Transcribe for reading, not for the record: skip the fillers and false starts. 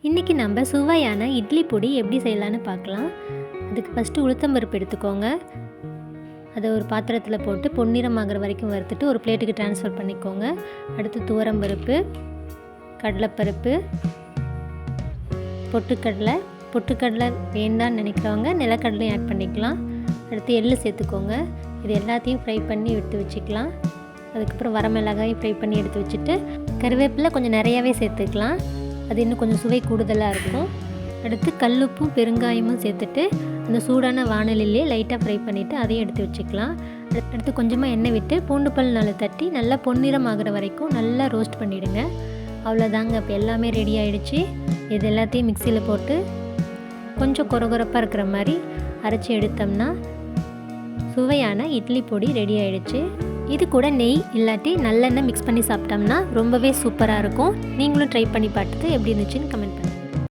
இன்றைக்கி நம்ம சுவையான இட்லி பொடி எப்படி செய்யலான்னு பார்க்கலாம். அதுக்கு ஃபஸ்ட்டு உளுத்தம்பருப்பு எடுத்துக்கோங்க. அதை ஒரு பாத்திரத்தில் போட்டு பொன்னிறமாகிற வரைக்கும் வறுத்துட்டு ஒரு பிளேட்டுக்கு ட்ரான்ஸ்ஃபர் பண்ணிக்கோங்க. அடுத்து துவரம்பருப்பு, கடலைப்பருப்பு, பொட்டுக்கடலை வேண்டான்னு நினைக்கிறவங்க நிலக்கடலையும் ஆட் பண்ணிக்கலாம். அடுத்து எள்ளு சேர்த்துக்கோங்க. இது எல்லாத்தையும் ஃப்ரை பண்ணி எடுத்து வச்சுக்கலாம். அதுக்கப்புறம் வரமிளகாயும் ஃப்ரை பண்ணி எடுத்து வச்சுட்டு கருவேப்பிலை கொஞ்சம் நிறையாவே சேர்த்துக்கலாம். அது இன்னும் கொஞ்சம் சுவை கூடுதலாக இருக்கும். அடுத்து கல்லுப்பும் பெருங்காயமும் சேர்த்துட்டு அந்த சூடான வாணலிலே லைட்டாக ஃப்ரை பண்ணிவிட்டு அதையும் எடுத்து வச்சுக்கலாம். அடுத்து கொஞ்சமாக எண்ணெய் விட்டு பூண்டு பல் 4 தட்டி நல்லா பொன்னிறம் ஆகிற வரைக்கும் நல்லா ரோஸ்ட் பண்ணிவிடுங்க. அவ்வளோதாங்க, இப்போ எல்லாமே ரெடி ஆகிடுச்சு. இது எல்லாத்தையும் மிக்சியில் போட்டு கொஞ்சம் கொரகொரப்பாக இருக்கிற மாதிரி அரைச்சி எடுத்தோம்னா சுவையான இட்லி பொடி ரெடி ஆகிடுச்சு. இது கூட நெய் இல்லாட்டி நல்லெண்ணெய் மிக்ஸ் பண்ணி சாப்பிட்டோம்னா ரொம்பவே சூப்பராக இருக்கும். நீங்களும் ட்ரை பண்ணி பார்த்துட்டு எப்படி இருந்துச்சுன்னு கமெண்ட் பண்ணுங்கள்.